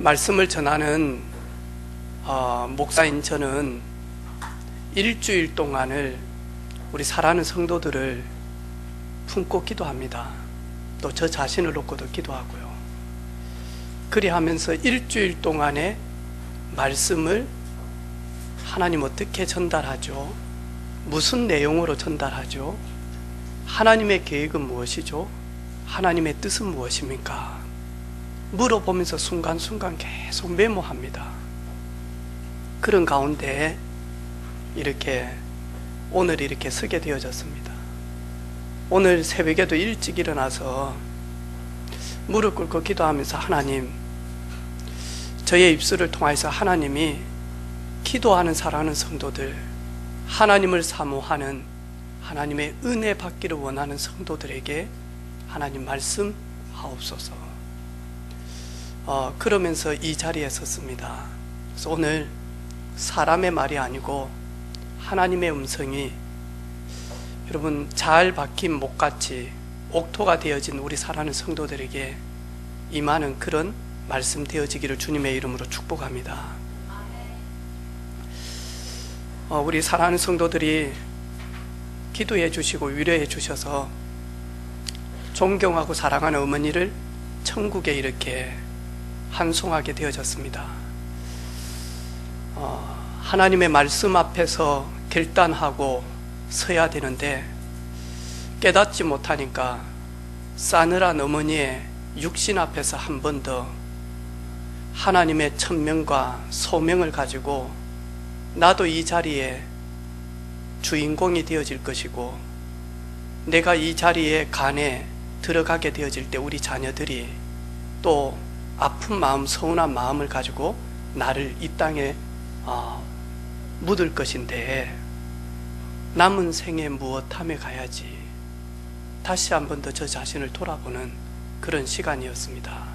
말씀을 전하는 목사인 저는 일주일 동안을 우리 사랑하는 성도들을 품고 기도합니다. 또 저 자신을 놓고도 기도하고요. 그리하면서 일주일 동안의 말씀을 하나님 어떻게 전달하죠? 무슨 내용으로 전달하죠? 하나님의 계획은 무엇이죠? 하나님의 뜻은 무엇입니까? 물어보면서 순간순간 계속 메모합니다. 그런 가운데 오늘 이렇게 서게 되어졌습니다. 오늘 새벽에도 일찍 일어나서 무릎 꿇고 기도하면서 하나님, 저의 입술을 통해서 하나님이 기도하는 사랑하는 성도들, 하나님을 사모하는 하나님의 은혜 받기를 원하는 성도들에게 하나님 말씀하옵소서. 그러면서 이 자리에 섰습니다. 그래서 오늘 사람의 말이 아니고 하나님의 음성이 여러분 잘 박힌 목같이 옥토가 되어진 우리 사랑하는 성도들에게 임하는 그런 말씀 되어지기를 주님의 이름으로 축복합니다. 우리 사랑하는 성도들이 기도해 주시고 위로해 주셔서 존경하고 사랑하는 어머니를 천국에 이렇게 환송하게 되어졌습니다. 하나님의 말씀 앞에서 결단하고 서야 되는데 깨닫지 못하니까 싸늘한 어머니의 육신 앞에서 한 번 더 하나님의 천명과 소명을 가지고 나도 이 자리에 주인공이 되어질 것이고 내가 이 자리에 간에 들어가게 되어질 때 우리 자녀들이 또 아픈 마음, 서운한 마음을 가지고 나를 이 땅에 묻을 것인데 남은 생에 무엇하며 가야지. 다시 한 번 더 저 자신을 돌아보는 그런 시간이었습니다.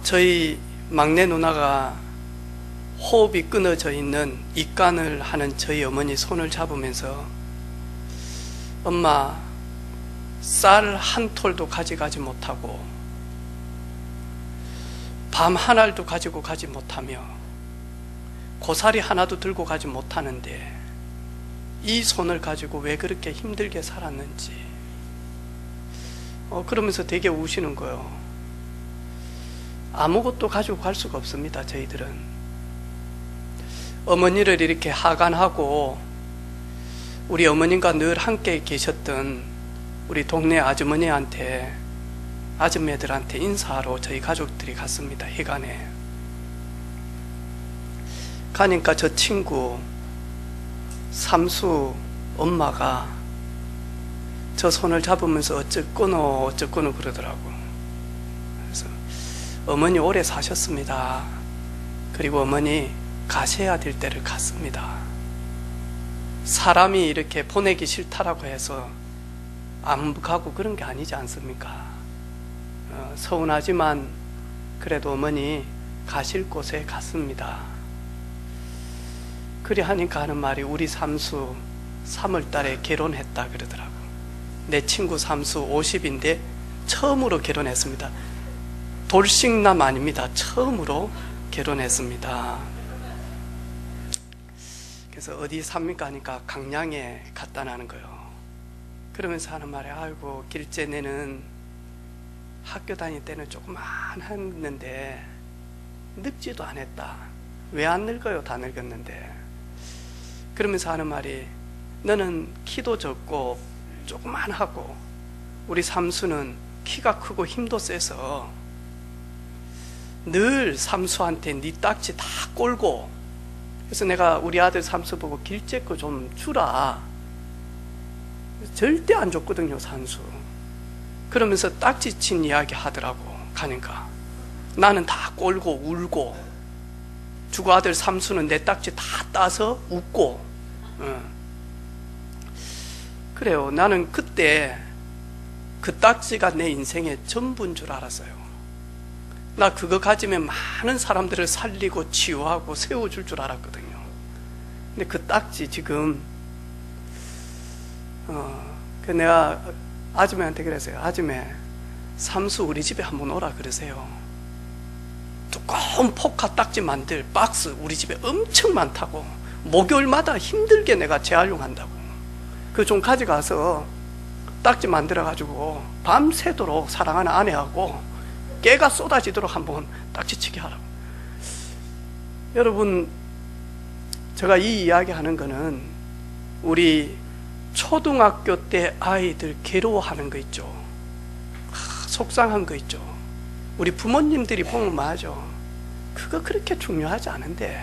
저희 막내 누나가 호흡이 끊어져 있는 입간을 하는 저희 어머니 손을 잡으면서 엄마, 쌀 한 톨도 가져가지 못하고 밤 한 알도 가지고 가지 못하며 고사리 하나도 들고 가지 못하는데 이 손을 가지고 왜 그렇게 힘들게 살았는지 그러면서 되게 우시는 거예요. 아무것도 가지고 갈 수가 없습니다. 저희들은 어머니를 이렇게 하간하고 우리 어머님과 늘 함께 계셨던 우리 동네 아주머니한테, 아줌매들한테 인사하러 저희 가족들이 갔습니다. 해간에 가니까 저 친구 삼수 엄마가 저 손을 잡으면서 어쩌구노 그러더라고. 그래서 어머니 오래 사셨습니다. 그리고 어머니 가셔야 될 때를 갔습니다. 사람이 이렇게 보내기 싫다라고 해서 안 가고 그런 게 아니지 않습니까? 서운하지만 그래도 어머니 가실 곳에 갔습니다. 그리 하니까 하는 말이 우리 삼수 3월 달에 결혼했다 그러더라고. 내 친구 삼수 50인데 처음으로 결혼했습니다. 돌싱남 아닙니다. 처음으로 결혼했습니다. 그래서 어디 삽니까 하니까 강량에 갔다 나는 거예요. 그러면서 하는 말이 아이고 길째 내는 학교 다닐 때는 조그만했는데 늙지도 않았다. 왜 안 늙어요? 다 늙었는데. 그러면서 하는 말이 너는 키도 적고 조그만하고 우리 삼수는 키가 크고 힘도 세서 늘 삼수한테 네 딱지 다 꼴고, 그래서 내가 우리 아들 삼수 보고 길째 거 좀 주라. 절대 안 줬거든요, 삼수. 그러면서 딱지 친 이야기 하더라고. 가니까 나는 다 꼴고 울고, 주고 아들 삼수는 내 딱지 다 따서 웃고. 그래요. 나는 그때 그 딱지가 내 인생의 전부인 줄 알았어요. 나 그거 가지면 많은 사람들을 살리고 치유하고 세워줄 줄 알았거든요. 근데 그 딱지 지금 내가 아줌매한테 그랬어요. 아줌매, 삼수 우리 집에 한번 오라 그러세요. 두꺼운 포카 딱지 만들 박스 우리 집에 엄청 많다고. 목요일마다 힘들게 내가 재활용한다고. 그거 좀 가져가서 딱지 만들어 가지고 밤새도록 사랑하는 아내하고 깨가 쏟아지도록 한번 딱지치기 하라고. 여러분, 제가 이 이야기 하는 거는 우리 초등학교 때 아이들 괴로워하는 거 있죠. 속상한 거 있죠. 우리 부모님들이 보면 맞아. 그거 그렇게 중요하지 않은데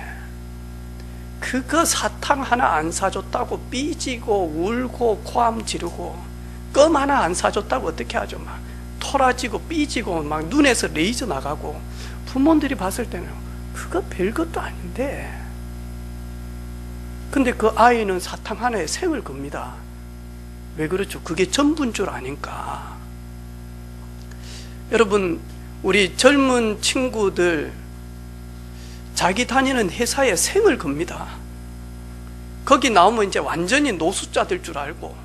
그거 사탕 하나 안 사줬다고 삐지고 울고 고함 지르고 껌 하나 안 사줬다고 어떻게 하죠? 막 토라지고 삐지고 막 눈에서 레이저 나가고. 부모들이 봤을 때는 그거 별것도 아닌데 근데 그 아이는 사탕 하나에 생을 겁니다. 왜 그렇죠? 그게 전부인 줄 아니까. 여러분, 우리 젊은 친구들 자기 다니는 회사에 생을 겁니다. 거기 나오면 이제 완전히 노숙자 될 줄 알고,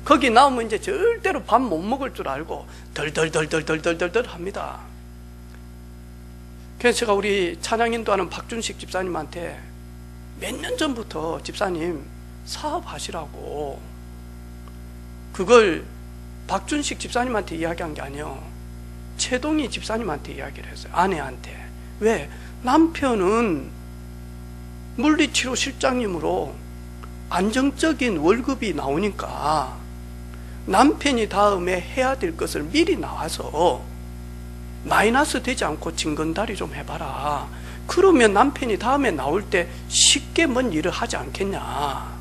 거기 나오면 이제 절대로 밥 못 먹을 줄 알고 덜덜덜덜덜덜덜 합니다. 그래서 제가 우리 찬양 인도하는 박준식 집사님한테 몇 년 전부터 집사님 사업하시라고, 그걸 박준식 집사님한테 이야기한 게 아니에요. 최동희 집사님한테 이야기를 했어요. 아내한테. 왜? 남편은 물리치료 실장님으로 안정적인 월급이 나오니까 남편이 다음에 해야 될 것을 미리 나와서 마이너스 되지 않고 징건다리 좀 해봐라. 그러면 남편이 다음에 나올 때 쉽게 뭔 일을 하지 않겠냐.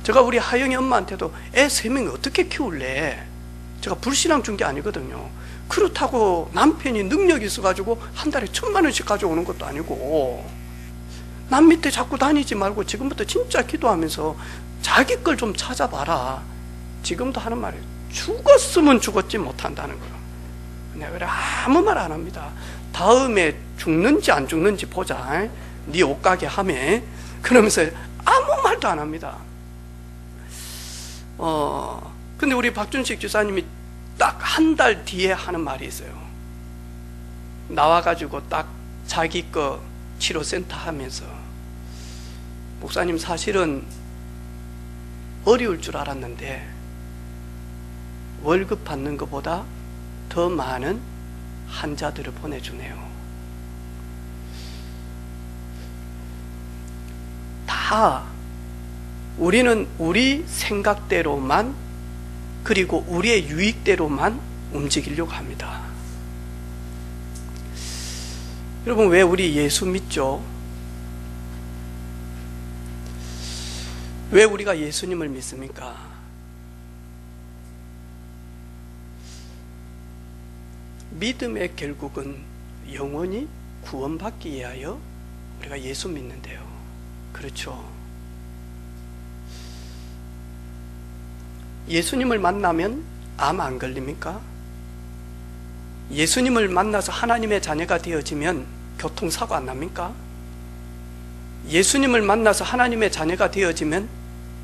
제가 우리 하영이 엄마한테도 애 3명이 어떻게 키울래? 제가 불신앙 준 게 아니거든요. 그렇다고 남편이 능력이 있어가지고 한 달에 1,000만 원씩 가져오는 것도 아니고, 남 밑에 자꾸 다니지 말고 지금부터 진짜 기도하면서 자기 걸 좀 찾아봐라. 지금도 하는 말이 죽었으면 죽었지 못한다는 거예요. 내가 그래 아무 말 안 합니다. 다음에 죽는지 안 죽는지 보자. 네 옷가게 하매. 그러면서 아무 말도 안 합니다. 근데 우리 박준식 주사님이 딱 한 달 뒤에 하는 말이 있어요. 나와가지고 딱 자기 거 치료센터 하면서, 목사님 사실은 어려울 줄 알았는데 월급 받는 것보다 더 많은 환자들을 보내주네요. 다 우리는 우리 생각대로만, 그리고 우리의 유익대로만 움직이려고 합니다. 여러분, 왜 우리 예수 믿죠? 왜 우리가 예수님을 믿습니까? 믿음의 결국은 영원히 구원받기 위하여 우리가 예수 믿는데요. 그렇죠? 예수님을 만나면 암 안 걸립니까? 예수님을 만나서 하나님의 자녀가 되어지면 교통사고 안 납니까? 예수님을 만나서 하나님의 자녀가 되어지면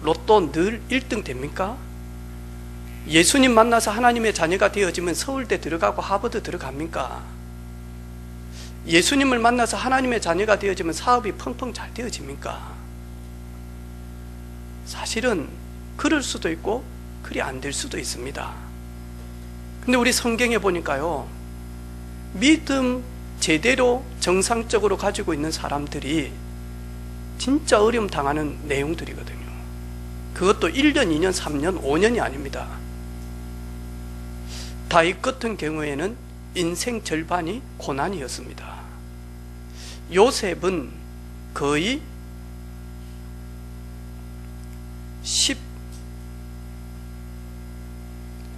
로또 늘 1등 됩니까? 예수님 만나서 하나님의 자녀가 되어지면 서울대 들어가고 하버드 들어갑니까? 예수님을 만나서 하나님의 자녀가 되어지면 사업이 펑펑 잘 되어집니까? 사실은 그럴 수도 있고 그리 안 될 수도 있습니다. 근데 우리 성경에 보니까요, 믿음 제대로 정상적으로 가지고 있는 사람들이 진짜 어려움 당하는 내용들이거든요. 그것도 1년, 2년, 3년, 5년이 아닙니다. 다윗 같은 경우에는 인생 절반이 고난이었습니다. 요셉은 거의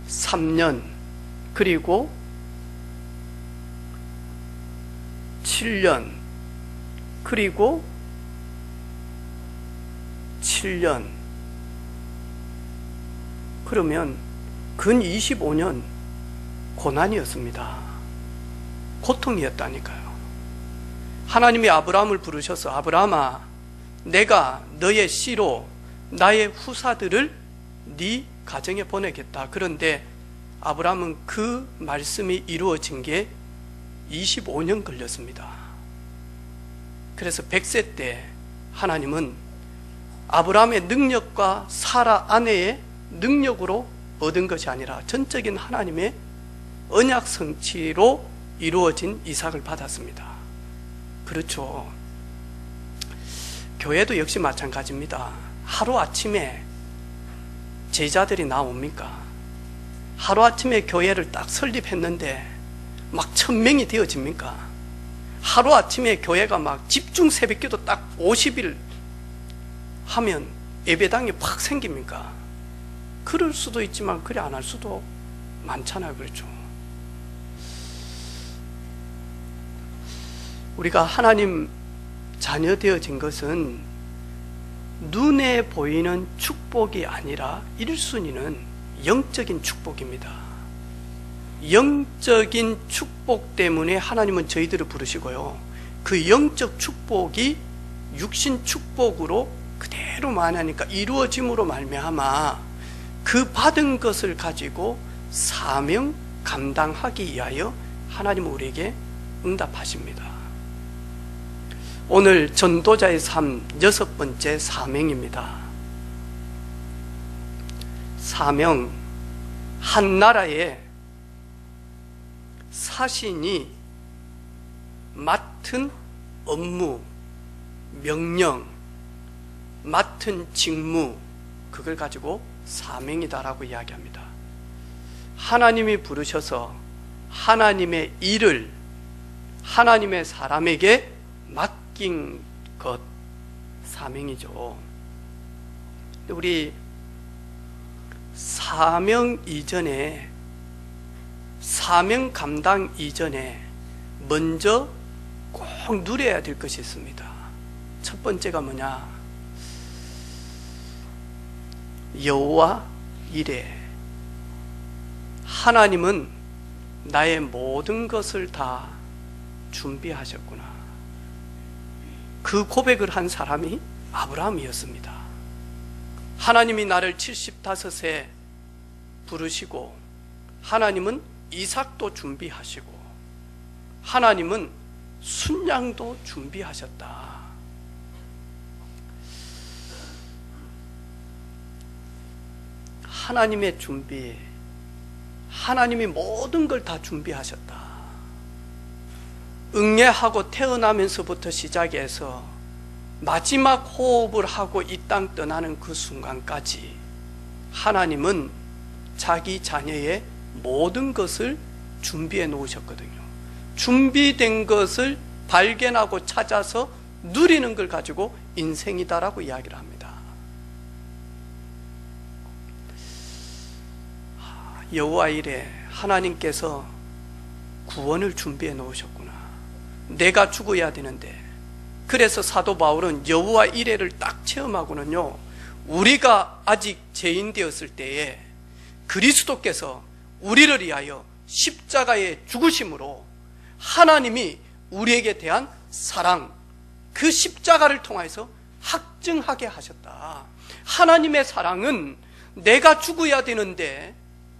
13년 그리고 7년 그리고 7년, 그러면 근 25년 고난이었습니다. 고통이었다니까요. 하나님이 아브라함을 부르셔서 아브라함아, 내가 너의 씨로 나의 후사들을 네 가정에 보내겠다. 그런데 아브라함은 그 말씀이 이루어진 게 25년 걸렸습니다. 그래서 100세 때 하나님은 아브라함의 능력과 사라 아내의 능력으로 얻은 것이 아니라 전적인 하나님의 언약 성취로 이루어진 이삭을 받았습니다. 그렇죠. 교회도 역시 마찬가지입니다. 하루아침에 제자들이 나옵니까? 하루아침에 교회를 딱 설립했는데 막 1000명이 되어집니까? 하루아침에 교회가 막 집중 새벽기도 딱 50일 하면 예배당이 팍 생깁니까? 그럴 수도 있지만 그래 안 할 수도 많잖아요. 그렇죠. 우리가 하나님 자녀 되어진 것은 눈에 보이는 축복이 아니라 1순위는 영적인 축복입니다. 영적인 축복 때문에 하나님은 저희들을 부르시고요, 그 영적 축복이 육신 축복으로 그대로 만하니까 이루어짐으로 말미암아 그 받은 것을 가지고 사명 감당하기 위하여 하나님은 우리에게 응답하십니다. 오늘 전도자의 삶 6번째 사명입니다. 사명, 한 나라의 사신이 맡은 업무, 명령, 맡은 직무, 그걸 가지고 사명이다라고 이야기합니다. 하나님이 부르셔서 하나님의 일을 하나님의 사람에게 맡긴 것, 사명이죠. 우리 사명 이전에, 사명 감당 이전에 먼저 꼭 누려야 될 것이 있습니다. 첫 번째가 뭐냐? 여호와 이레. 하나님은 나의 모든 것을 다 준비하셨구나. 그 고백을 한 사람이 아브라함이었습니다. 하나님이 나를 75세 부르시고 하나님은 이삭도 준비하시고 하나님은 순양도 준비하셨다. 하나님의 준비, 하나님이 모든 걸 다 준비하셨다. 응애하고 태어나면서부터 시작해서 마지막 호흡을 하고 이 땅 떠나는 그 순간까지 하나님은 자기 자녀의 모든 것을 준비해 놓으셨거든요. 준비된 것을 발견하고 찾아서 누리는 걸 가지고 인생이다라고 이야기를 합니다. 여호와 이레, 하나님께서 구원을 준비해 놓으셨구나. 내가 죽어야 되는데, 그래서 사도 바울은 여호와 이레를 딱 체험하고는요, 우리가 아직 죄인 되었을 때에 그리스도께서 우리를 위하여 십자가에 죽으심으로 하나님이 우리에게 대한 사랑, 그 십자가를 통해서 확증하게 하셨다. 하나님의 사랑은 내가 죽어야 되는데,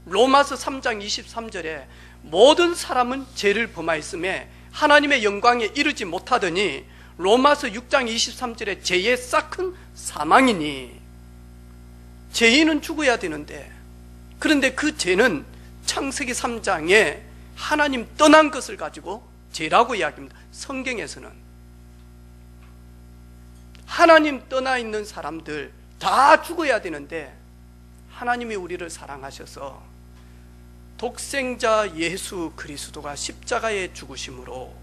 로마서 3장 23절에 모든 사람은 죄를 범하였음에 하나님의 영광에 이르지 못하더니, 로마서 6장 23절에 죄의 싹은 사망이니, 죄인은 죽어야 되는데, 그런데 그 죄는 창세기 3장에 하나님 떠난 것을 가지고 죄라고 이야기합니다. 성경에서는 하나님 떠나 있는 사람들 다 죽어야 되는데, 하나님이 우리를 사랑하셔서 독생자 예수 그리스도가 십자가에 죽으심으로,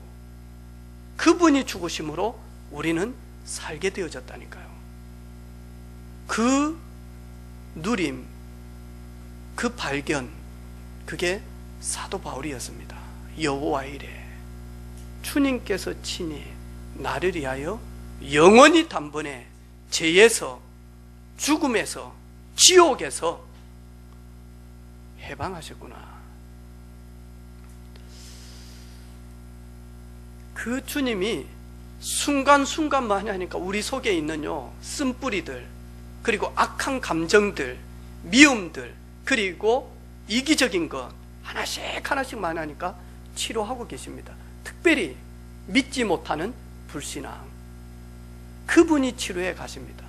그분이 죽으심으로 우리는 살게 되어졌다니까요. 그 누림, 그 발견, 그게 사도 바울이었습니다. 여호와 이레, 주님께서 친히 나를 위하여 영원히 단번에 죄에서, 죽음에서, 지옥에서 해방하셨구나. 그 주님이 순간순간만 하니까 우리 속에 있는요, 쓴뿌리들, 그리고 악한 감정들, 미움들, 그리고 이기적인 것 하나씩 하나씩만 하니까 치료하고 계십니다. 특별히 믿지 못하는 불신앙, 그분이 치료해 가십니다.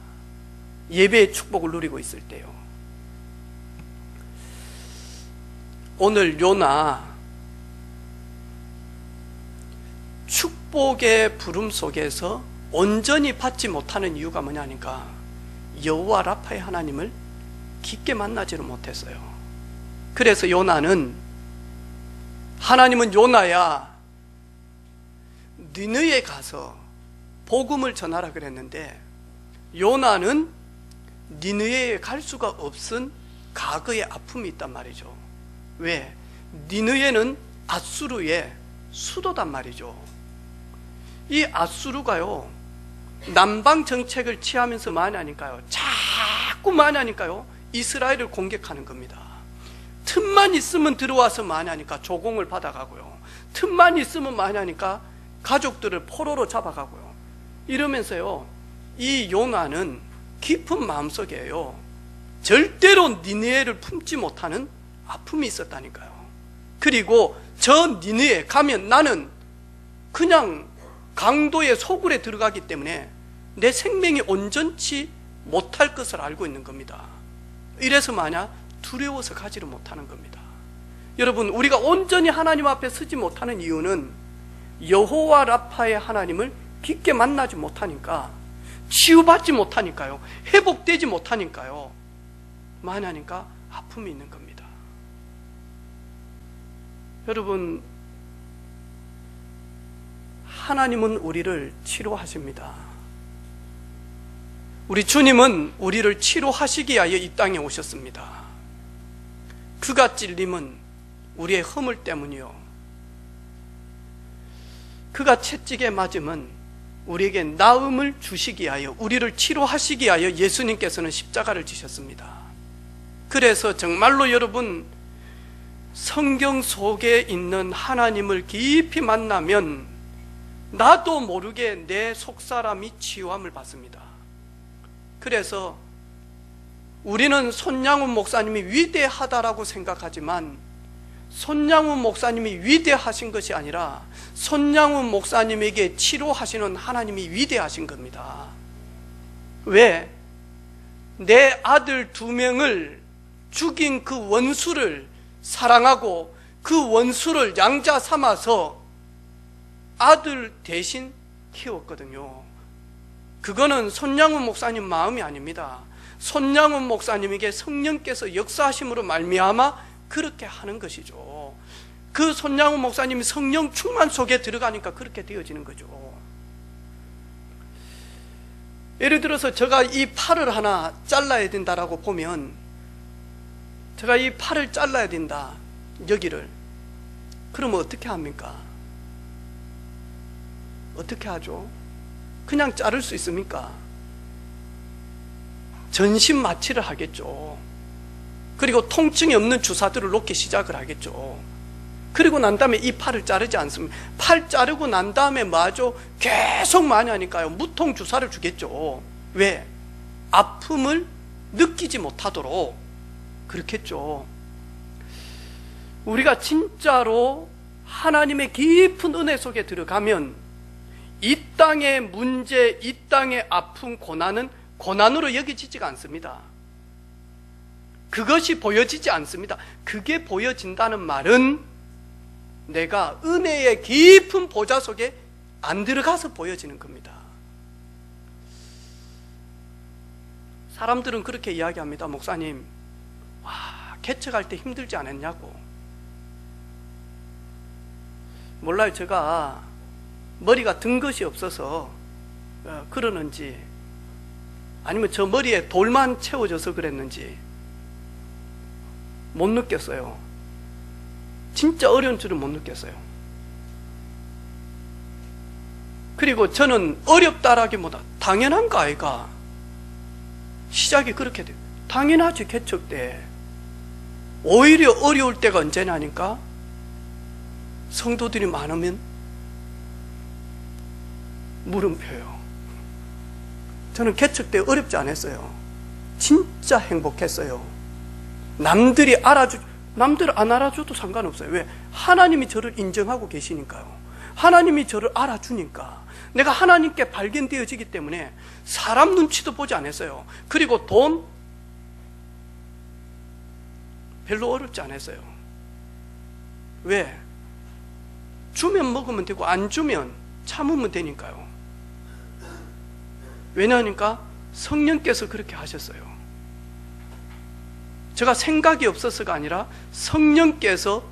예배의 축복을 누리고 있을 때요. 오늘 요나, 축복의 부름 속에서 온전히 받지 못하는 이유가 뭐냐니까 여호와 라파의 하나님을 깊게 만나지를 못했어요. 그래서 요나는, 하나님은 요나야 니느에 가서 복음을 전하라 그랬는데, 요나는 니느에 갈 수가 없은 과거의 아픔이 있단 말이죠. 왜? 니느에는 아수르의 수도단 말이죠. 이 아수르가요, 남방 정책을 취하면서 많이 하니까요, 자꾸 많이 하니까요, 이스라엘을 공격하는 겁니다. 틈만 있으면 들어와서 많이 하니까 조공을 받아가고요, 틈만 있으면 많이 하니까 가족들을 포로로 잡아가고요. 이러면서요, 이 요나는 깊은 마음속에요, 절대로 니느웨를 품지 못하는 아픔이 있었다니까요. 그리고 저 니느웨 가면 나는 그냥 강도의 소굴에 들어가기 때문에 내 생명이 온전치 못할 것을 알고 있는 겁니다. 이래서 마냥 두려워서 가지를 못하는 겁니다. 여러분, 우리가 온전히 하나님 앞에 서지 못하는 이유는 여호와 라파의 하나님을 깊게 만나지 못하니까, 치유받지 못하니까요, 회복되지 못하니까요, 많이 하니까 아픔이 있는 겁니다. 여러분, 하나님은 우리를 치료하십니다. 우리 주님은 우리를 치료하시기 위하여 이 땅에 오셨습니다. 그가 찔림은 우리의 허물 때문이요, 그가 채찍에 맞음은 우리에게 나음을 주시기 위하여, 우리를 치료하시기 위하여 예수님께서는 십자가를 지셨습니다. 그래서 정말로 여러분, 성경 속에 있는 하나님을 깊이 만나면 나도 모르게 내 속사람이 치유함을 받습니다. 그래서 우리는 손양훈 목사님이 위대하다라고 생각하지만, 손양훈 목사님이 위대하신 것이 아니라 손양훈 목사님에게 치료하시는 하나님이 위대하신 겁니다. 왜? 내 아들 2명을 죽인 그 원수를 사랑하고 그 원수를 양자 삼아서 아들 대신 키웠거든요. 그거는 손양훈 목사님 마음이 아닙니다. 손양훈 목사님에게 성령께서 역사하심으로 말미암아 그렇게 하는 것이죠. 그 손양훈 목사님이 성령 충만 속에 들어가니까 그렇게 되어지는 거죠. 예를 들어서 제가 이 팔을 하나 잘라야 된다라고 보면, 제가 이 팔을 잘라야 된다, 여기를. 그러면 어떻게 합니까? 어떻게 하죠? 그냥 자를 수 있습니까? 전신 마취를 하겠죠. 그리고 통증이 없는 주사들을 놓기 시작을 하겠죠. 그리고 난 다음에 이 팔을 자르지 않습니다. 팔 자르고 난 다음에 뭐하죠? 계속 많이 하니까요, 무통 주사를 주겠죠. 왜? 아픔을 느끼지 못하도록 그렇겠죠. 우리가 진짜로 하나님의 깊은 은혜 속에 들어가면 이 땅의 문제, 이 땅의 아픔, 고난은 고난으로 여겨지지가 않습니다. 그것이 보여지지 않습니다. 그게 보여진다는 말은 내가 은혜의 깊은 보좌 속에 안 들어가서 보여지는 겁니다. 사람들은 그렇게 이야기합니다. 목사님, 와, 개척할 때 힘들지 않았냐고. 몰라요. 제가 머리가 든 것이 없어서 그러는지, 아니면 저 머리에 돌만 채워져서 그랬는지 못 느꼈어요. 진짜 어려운 줄은 못 느꼈어요. 그리고 저는 어렵다라기보다 당연한 거 아이가? 시작이 그렇게 돼요. 당연하지. 개척 때 오히려 어려울 때가 언제냐니까, 성도들이 많으면 물음표요. 저는 개척 때 어렵지 않았어요. 진짜 행복했어요. 남들이 남들 안 알아줘도 상관없어요. 왜? 하나님이 저를 인정하고 계시니까요. 하나님이 저를 알아주니까. 내가 하나님께 발견되어지기 때문에 사람 눈치도 보지 않았어요. 그리고 돈 별로 어렵지 않았어요. 왜? 주면 먹으면 되고 안 주면 참으면 되니까요. 왜냐하니까 성령께서 그렇게 하셨어요. 제가 생각이 없어서가 아니라 성령께서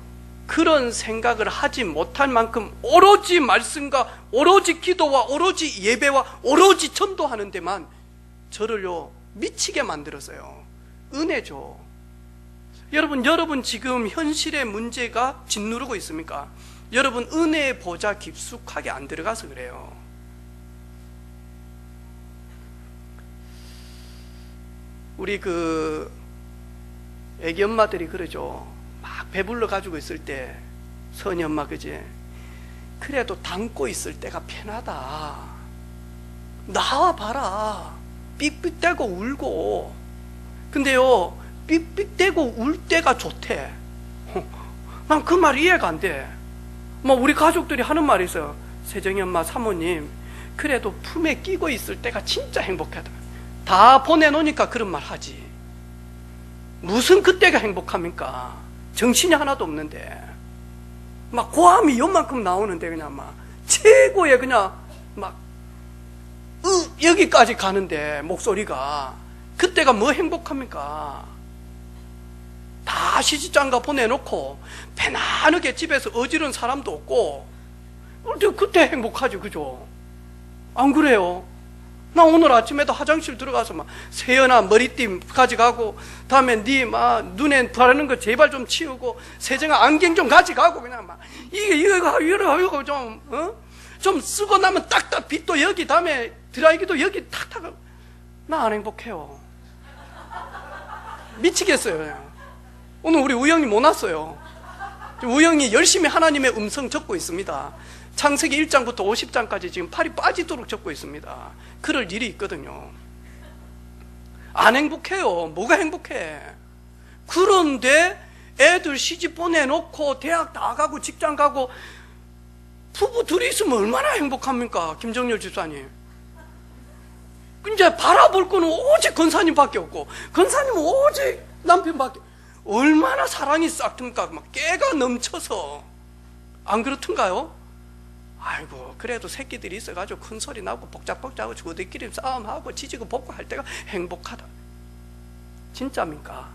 그런 생각을 하지 못할 만큼 오로지 말씀과 오로지 기도와 오로지 예배와 오로지 전도하는 데만 저를요 미치게 만들었어요. 은혜죠. 여러분 지금 현실의 문제가 짓누르고 있습니까? 여러분 은혜의 보좌 깊숙하게 안 들어가서 그래요. 우리 애기 엄마들이 그러죠. 막 배불러 가지고 있을 때 선희 엄마 그지? 그래도 담고 있을 때가 편하다. 나와 봐라. 삑삑대고 울고. 근데요 삑삑대고 울 때가 좋대. 난 그 말 이해가 안 돼. 뭐 우리 가족들이 하는 말이 있어요. 세정이 엄마 사모님 그래도 품에 끼고 있을 때가 진짜 행복하다. 다 보내놓으니까 그런 말 하지. 무슨 그때가 행복합니까? 정신이 하나도 없는데 막 고함이 요만큼 나오는데 그냥 막 최고의 그냥 막 여기까지 가는데 목소리가 그때가 뭐 행복합니까? 다 시집장가 보내놓고 편안하게 집에서 어지른 사람도 없고 그때 행복하지 그죠? 안 그래요? 나 오늘 아침에도 화장실 들어가서 막 세연아 머리띠 가져가고 다음에 네 막 눈에 바르는 거 제발 좀 치우고 세정아 안경 좀 가져가고 그냥 막 이거 좀 쓰고 나면 딱딱 빗도 여기 다음에 드라이기도 여기 탁탁. 나 안 행복해요. 미치겠어요 그냥. 오늘 우리 우영이 못 왔어요. 우영이 열심히 하나님의 음성 적고 있습니다. 창세기 1장부터 50장까지 지금 팔이 빠지도록 적고 있습니다. 그럴 일이 있거든요. 안 행복해요. 뭐가 행복해? 그런데 애들 시집 보내놓고 대학 다 가고 직장 가고 부부 둘이 있으면 얼마나 행복합니까? 김정렬 집사님. 이제 바라볼 거는 오직 권사님밖에 없고 권사님은 오직 남편밖에. 얼마나 사랑이 싹틉니까? 막 깨가 넘쳐서. 안 그렇던가요? 아이고 그래도 새끼들이 있어가지고 큰 소리 나고 복작복작하고 저들끼리 싸움하고 지지고 볶고 할 때가 행복하다. 진짜입니까?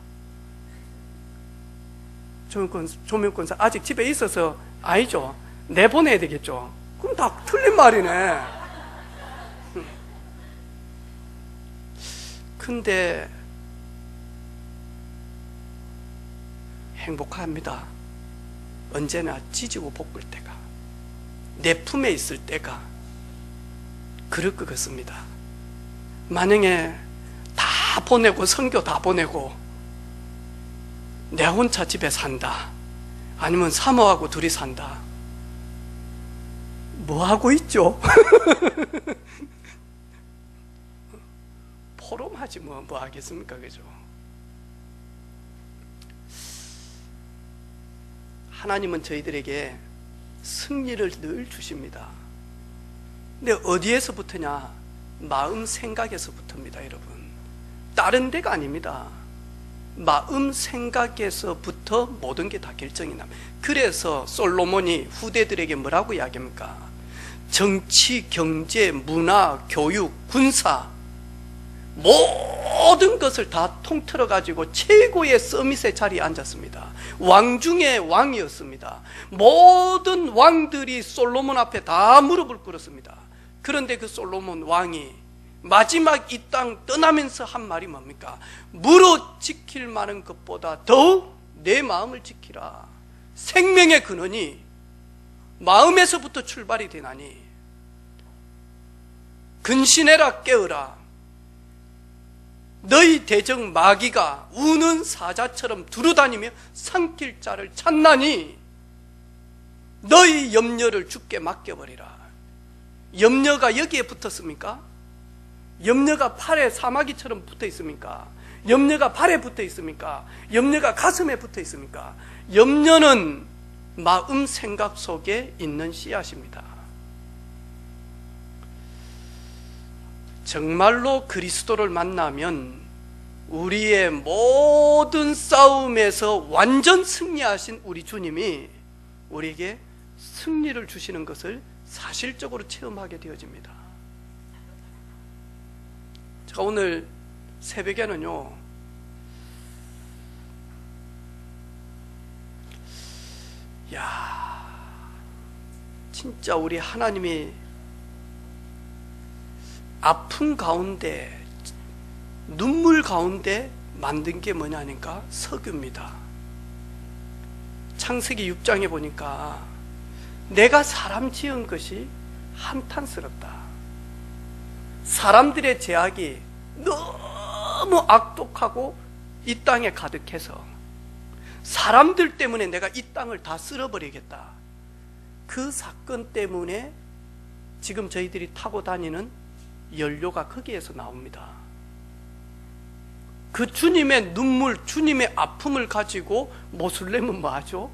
조명권사 아직 집에 있어서 아니죠? 내보내야 되겠죠? 그럼 다 틀린 말이네. 근데 행복합니다. 언제나 지지고 볶을 때가, 내 품에 있을 때가 그럴 것 같습니다. 만약에 다 보내고 선교 다 보내고 내 혼자 집에 산다, 아니면 사모하고 둘이 산다, 뭐 하고 있죠? 포럼하지 뭐 하겠습니까? 그죠? 하나님은 저희들에게 승리를 늘 주십니다. 근데 어디에서부터냐? 마음 생각에서부터입니다, 여러분. 다른 데가 아닙니다. 마음 생각에서부터 모든 게 다 결정이 납니다. 그래서 솔로몬이 후대들에게 뭐라고 이야기합니까? 정치, 경제, 문화, 교육, 군사 모든 것을 다 통틀어 가지고 최고의 서밋의 자리에 앉았습니다. 왕 중에 왕이었습니다. 모든 왕들이 솔로몬 앞에 다 무릎을 꿇었습니다. 그런데 그 솔로몬 왕이 마지막 이 땅 떠나면서 한 말이 뭡니까? 무릇 지킬 만한 것보다 더욱 내 마음을 지키라. 생명의 근원이 마음에서부터 출발이 되나니 근신해라, 깨어라. 너희 대적 마귀가 우는 사자처럼 두루다니며 삼킬 자를 찾나니 너희 염려를 주께 맡겨버리라. 염려가 여기에 붙었습니까? 염려가 팔에 사마귀처럼 붙어 있습니까? 염려가 발에 붙어 있습니까? 염려가 가슴에 붙어 있습니까? 염려는 마음 생각 속에 있는 씨앗입니다. 정말로 그리스도를 만나면 우리의 모든 싸움에서 완전 승리하신 우리 주님이 우리에게 승리를 주시는 것을 사실적으로 체험하게 되어집니다. 제가 오늘 새벽에는요, 진짜 우리 하나님이 아픔 가운데, 눈물 가운데 만든 게 뭐냐니까 석유입니다. 창세기 6장에 보니까 내가 사람 지은 것이 한탄스럽다. 사람들의 제약이 너무 악독하고 이 땅에 가득해서 사람들 때문에 내가 이 땅을 다 쓸어버리겠다. 그 사건 때문에 지금 저희들이 타고 다니는 연료가 거기에서 나옵니다. 그 주님의 눈물, 주님의 아픔을 가지고 모슬렘은 뭐하죠?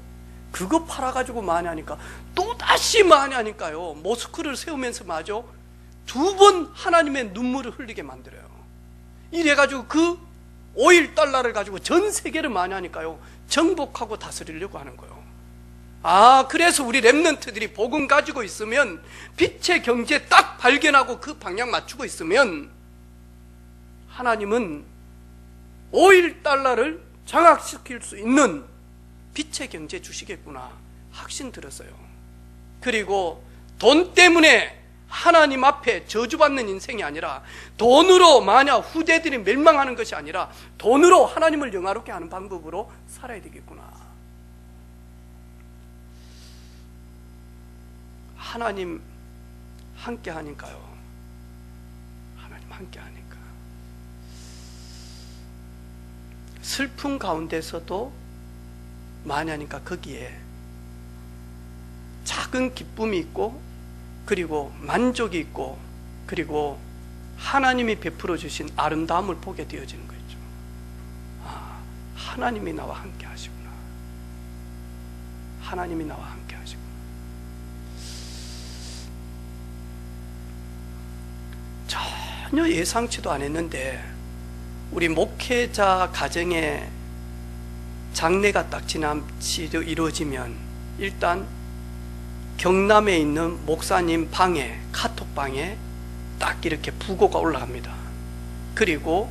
그거 팔아가지고 많이 하니까 또다시 많이 하니까요, 모스크를 세우면서 뭐하죠? 2번 하나님의 눈물을 흘리게 만들어요. 이래가지고 그 오일 달러를 가지고 전 세계를 많이 하니까요, 정복하고 다스리려고 하는 거예요. 그래서 우리 렘넌트들이 복음 가지고 있으면, 빛의 경제 딱 발견하고 그 방향 맞추고 있으면 하나님은 오일 달러를 장악시킬 수 있는 빛의 경제 주시겠구나 확신 들었어요. 그리고 돈 때문에 하나님 앞에 저주받는 인생이 아니라, 돈으로 만약 후대들이 멸망하는 것이 아니라 돈으로 하나님을 영화롭게 하는 방법으로 살아야 되겠구나. 하나님 함께 하니까요. 하나님 함께 하니까 슬픔 가운데서도 많이 하니까 거기에 작은 기쁨이 있고, 그리고 만족이 있고, 그리고 하나님이 베풀어 주신 아름다움을 보게 되어지는 거죠. 하나님이 나와 함께 하시구나. 하나님이 나와 함께 하시구나. 전혀 예상치도 않았는데 우리 목회자 가정에 장례가 딱 이루어지면 일단 경남에 있는 목사님 방에, 카톡방에 딱 이렇게 부고가 올라갑니다. 그리고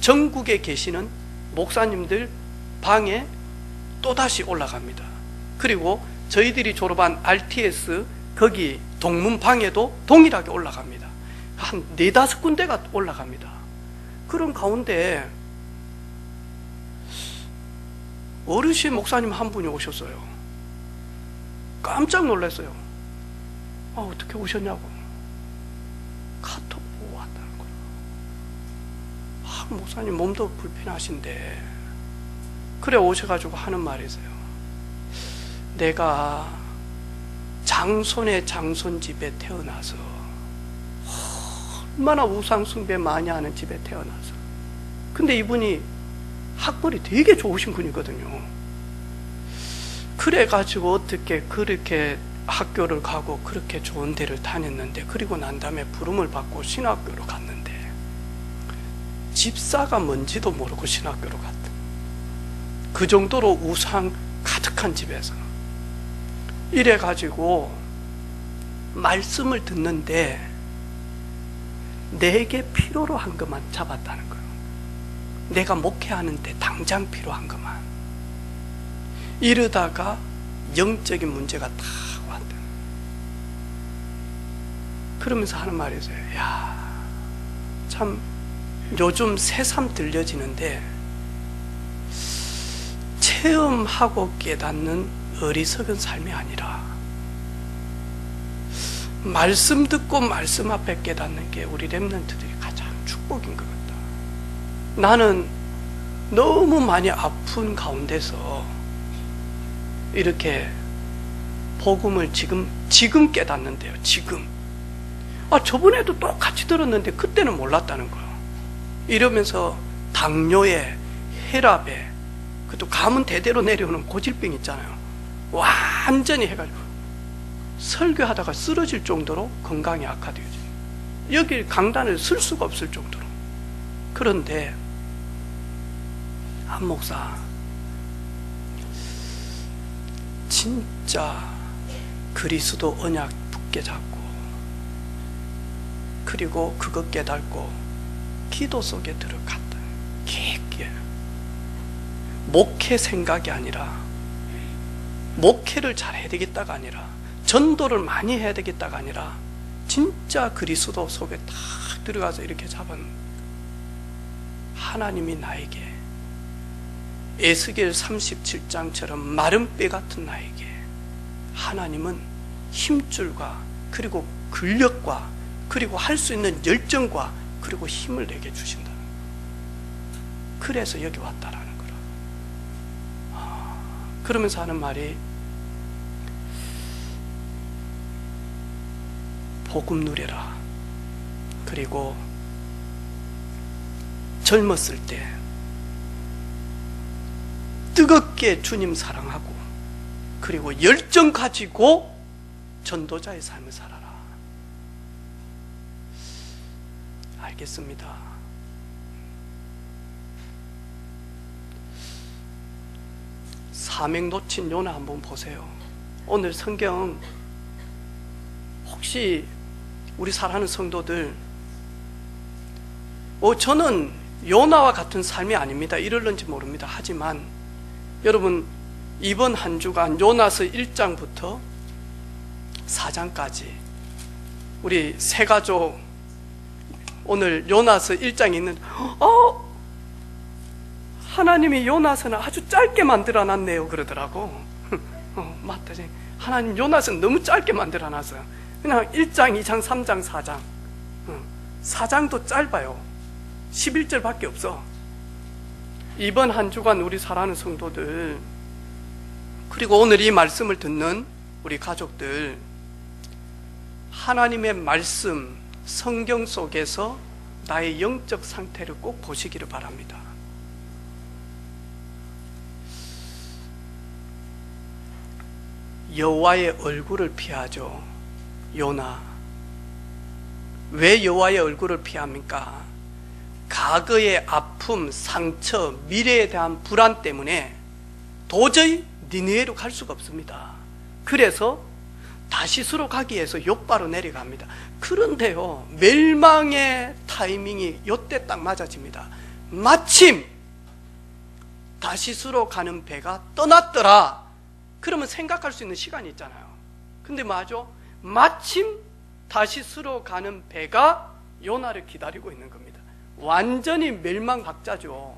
전국에 계시는 목사님들 방에 또다시 올라갑니다. 그리고 저희들이 졸업한 RTS 거기 동문방에도 동일하게 올라갑니다. 한 4-5군데가 올라갑니다. 그런 가운데 어르신 목사님 한 분이 오셨어요. 깜짝 놀랐어요. 어떻게 오셨냐고. 카톡 보고 왔다는 거예요. 목사님 몸도 불편하신데, 그래 오셔가지고 하는 말이 있어요. 내가 장손의 장손 집에 태어나서, 얼마나 우상숭배 많이 하는 집에 태어나서, 근데 이분이 학벌이 되게 좋으신 분이거든요. 그래가지고 어떻게 그렇게 학교를 가고 그렇게 좋은 데를 다녔는데, 그리고 난 다음에 부름을 받고 신학교로 갔는데 집사가 뭔지도 모르고 신학교로 갔다. 그 정도로 우상 가득한 집에서 이래가지고 말씀을 듣는데 내게 필요로 한 것만 잡았다는 거예요. 내가 목회하는데 당장 필요한 것만. 이러다가 영적인 문제가 다 왔다. 그러면서 하는 말이 있어요. 참 요즘 새삼 들려지는데, 체험하고 깨닫는 어리석은 삶이 아니라 말씀 듣고 말씀 앞에 깨닫는 게 우리 렘넌트들이 가장 축복인 것 같다. 나는 너무 많이 아픈 가운데서 이렇게 복음을 지금 깨닫는데요. 지금. 저번에도 똑같이 들었는데 그때는 몰랐다는 거예요. 이러면서 당뇨에, 혈압에, 그것도 가문 대대로 내려오는 고질병 있잖아요. 완전히 해가지고 설교하다가 쓰러질 정도로 건강이 악화되어져요. 여기 강단을 쓸 수가 없을 정도로. 그런데 한 목사 진짜 그리스도 언약 굳게 잡고, 그리고 그것 깨닫고 기도 속에 들어갔다. 깊게. 목회 생각이 아니라, 목회를 잘 해야 되겠다가 아니라, 전도를 많이 해야 되겠다가 아니라, 진짜 그리스도 속에 딱 들어가서 이렇게 잡은 하나님이 나에게 에스겔 37장처럼 마른 뼈 같은 나에게 하나님은 힘줄과 그리고 근력과 그리고 할 수 있는 열정과 그리고 힘을 내게 주신다. 그래서 여기 왔다라는 거라. 그러면서 하는 말이, 복음 누려라. 그리고 젊었을 때 뜨겁게 주님 사랑하고, 그리고 열정 가지고 전도자의 삶을 살아라. 알겠습니다. 사명 놓친 요나 한번 보세요. 오늘 성경 혹시 우리 사랑하는 성도들, 저는 요나와 같은 삶이 아닙니다. 이럴런지 모릅니다. 하지만 여러분, 이번 한 주간 요나서 1장부터 4장까지 우리 세 가족 오늘 요나서 1장에 있는 하나님이 요나서는 아주 짧게 만들어놨네요 그러더라고. 맞다. 하나님 요나서는 너무 짧게 만들어놨어요. 그냥 1장, 2장, 3장, 4장 4장도 짧아요. 11절밖에 없어. 이번 한 주간 우리 사랑하는 성도들, 그리고 오늘 이 말씀을 듣는 우리 가족들, 하나님의 말씀, 성경 속에서 나의 영적 상태를 꼭 보시기를 바랍니다. 여호와의 얼굴을 피하죠. 요나. 왜 여호와의 얼굴을 피합니까? 과거의 아픔, 상처, 미래에 대한 불안 때문에 도저히 니느웨로 갈 수가 없습니다. 그래서 다시스로 가기 위해서 욥바로 내려갑니다. 그런데요, 멸망의 타이밍이 요때 딱 맞아집니다. 마침 다시스로 가는 배가 떠났더라. 그러면 생각할 수 있는 시간이 있잖아요. 근데 맞아, 마침 다시스로 가는 배가 요나를 기다리고 있는 겁니다. 완전히 멸망학자죠.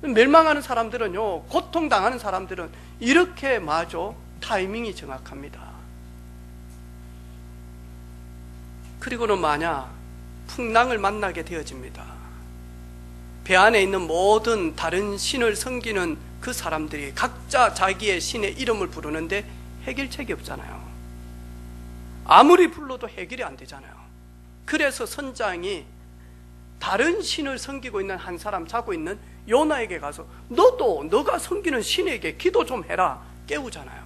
멸망하는 사람들은요, 고통당하는 사람들은 이렇게 맞아 타이밍이 정확합니다. 그리고는 만약 풍랑을 만나게 되어집니다. 배 안에 있는 모든 다른 신을 섬기는 그 사람들이 각자 자기의 신의 이름을 부르는데 해결책이 없잖아요. 아무리 불러도 해결이 안 되잖아요. 그래서 선장이 다른 신을 섬기고 있는 한 사람, 자고 있는 요나에게 가서 너도 너가 섬기는 신에게 기도 좀 해라 깨우잖아요.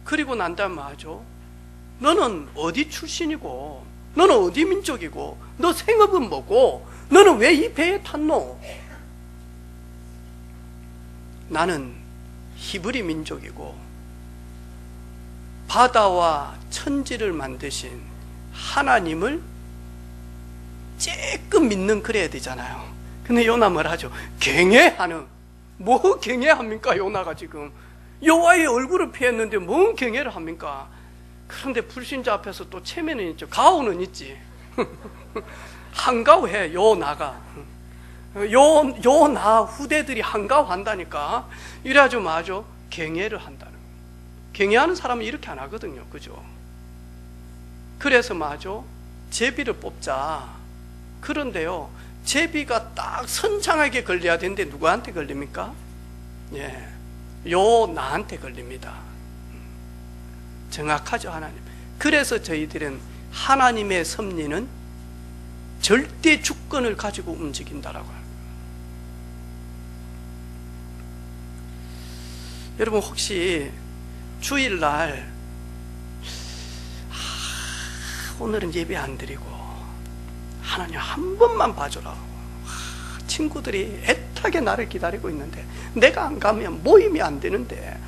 그리고 난 다음 하죠. 너는 어디 출신이고, 너는 어디 민족이고, 너 생업은 뭐고, 너는 왜 이 배에 탔노? 나는 히브리 민족이고 바다와 천지를 만드신 하나님을 쬐끔 믿는 그래야 되잖아요. 근데 요나 뭘 하죠? 경외하는. 뭐 경외합니까? 요나가 지금 여호와의 얼굴을 피했는데 뭔 경외를 합니까? 그런데 불신자 앞에서 또 체면은 있죠. 가오는 있지. 한가오해. 요나가 요나 후대들이 한가오한다니까. 이래가지고 맞아, 경외를 한다는 거예요. 경외하는 사람은 이렇게 안 하거든요. 그죠? 그래서 맞아, 제비를 뽑자. 그런데요, 제비가 딱 선창하게 걸려야 되는데 누구한테 걸립니까? 예, 요나한테 걸립니다. 정확하죠, 하나님. 그래서 저희들은 하나님의 섭리는 절대 주권을 가지고 움직인다라고 합니다. 여러분 혹시 주일날 오늘은 예배 안 드리고 하나님 한 번만 봐줘라, 친구들이 애타게 나를 기다리고 있는데 내가 안 가면 모임이 안 되는데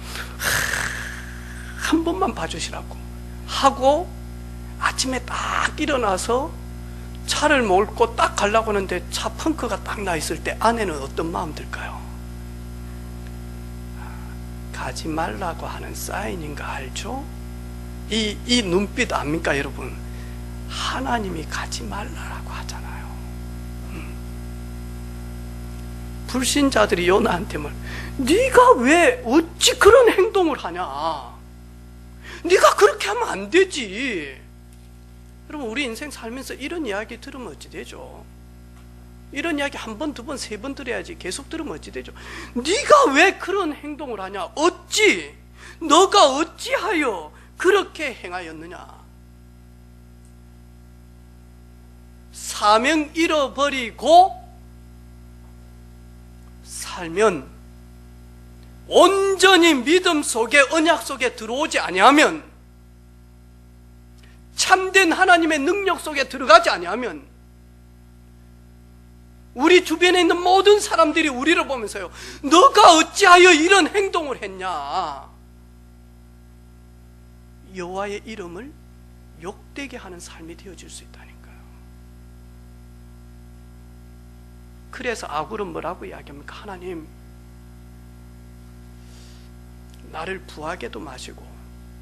한 번만 봐주시라고 하고 아침에 딱 일어나서 차를 몰고 딱 가려고 하는데 차 펑크가 딱 나 있을 때 안에는 어떤 마음 들까요? 가지 말라고 하는 사인인가 알죠? 이 눈빛 압니까 여러분? 하나님이 가지 말라고 하잖아요. 불신자들이 요나한테 네가 왜 어찌 그런 행동을 하냐? 네가 그렇게 하면 안 되지. 여러분 우리 인생 살면서 이런 이야기 들으면 어찌 되죠? 이런 이야기 한 번, 두 번, 세 번 들어야지 계속 들으면 어찌 되죠? 네가 왜 그런 행동을 하냐? 어찌? 너가 어찌하여 그렇게 행하였느냐? 사명 잃어버리고 살면, 온전히 믿음 속에, 언약 속에 들어오지 아니하면, 참된 하나님의 능력 속에 들어가지 아니하면, 우리 주변에 있는 모든 사람들이 우리를 보면서요, 너가 어찌하여 이런 행동을 했냐? 여호와의 이름을 욕되게 하는 삶이 되어질 수 있다니까요. 그래서 아굴은 뭐라고 이야기합니까? 하나님, 나를 부하게도 마시고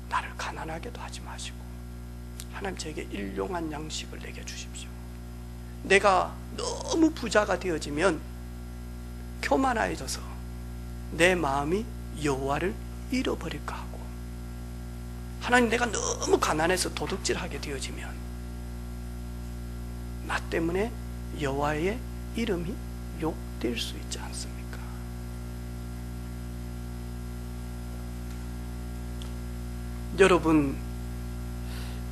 나를 가난하게도 하지 마시고 하나님 저에게 일용한 양식을 내게 주십시오. 내가 너무 부자가 되어지면 교만해져서 내 마음이 여호와를 잃어버릴까 하고, 하나님 내가 너무 가난해서 도둑질하게 되어지면 나 때문에 여호와의 이름이 욕될 수 있지 않습니까? 여러분,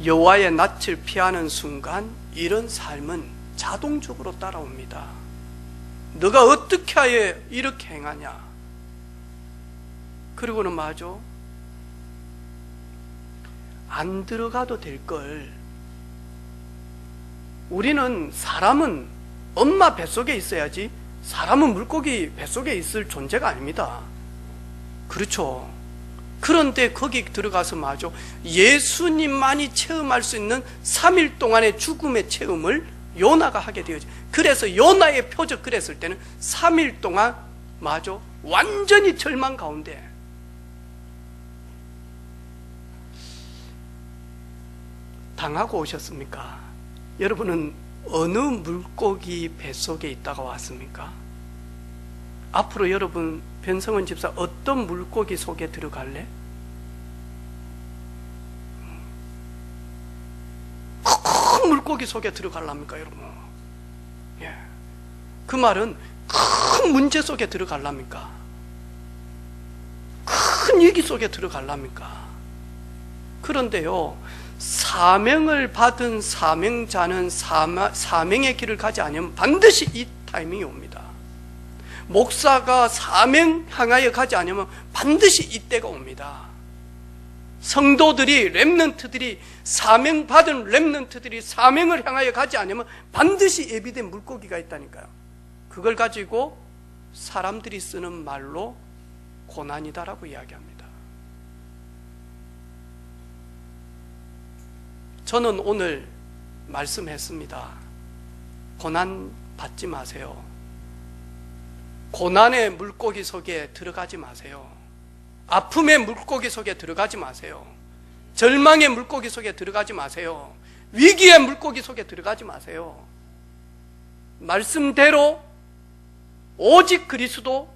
여호와의 낯을 피하는 순간 이런 삶은 자동적으로 따라옵니다. 너가 어떻게 하여 이렇게 행하냐? 그리고는 맞아, 안 들어가도 될 걸. 우리는 사람은 엄마 뱃속에 있어야지 사람은 물고기 뱃속에 있을 존재가 아닙니다. 그렇죠? 그런데 거기 들어가서 마저 예수님만이 체험할 수 있는 3일 동안의 죽음의 체험을 요나가 하게 되어지. 그래서 요나의 표적 그랬을 때는 3일 동안 마저 완전히 절망 가운데, 당하고 오셨습니까? 여러분은 어느 물고기 뱃속에 있다가 왔습니까? 앞으로 여러분, 변성원 집사 어떤 물고기 속에 들어갈래? 큰 물고기 속에 들어갈랍니까 여러분? 예. 그 말은 큰 문제 속에 들어갈랍니까? 큰 위기 속에 들어갈랍니까? 그런데요, 사명을 받은 사명자는 사명의 길을 가지 않으면 반드시 이 타이밍이 옵니다. 목사가 사명 향하여 가지 않으면 반드시 이때가 옵니다. 성도들이, 렘넌트들이, 사명받은 렘넌트들이 사명을 향하여 가지 않으면 반드시 예비된 물고기가 있다니까요. 그걸 가지고 사람들이 쓰는 말로 고난이다라고 이야기합니다. 저는 오늘 말씀했습니다. 고난 받지 마세요. 고난의 물고기 속에 들어가지 마세요. 아픔의 물고기 속에 들어가지 마세요. 절망의 물고기 속에 들어가지 마세요. 위기의 물고기 속에 들어가지 마세요. 말씀대로 오직 그리스도,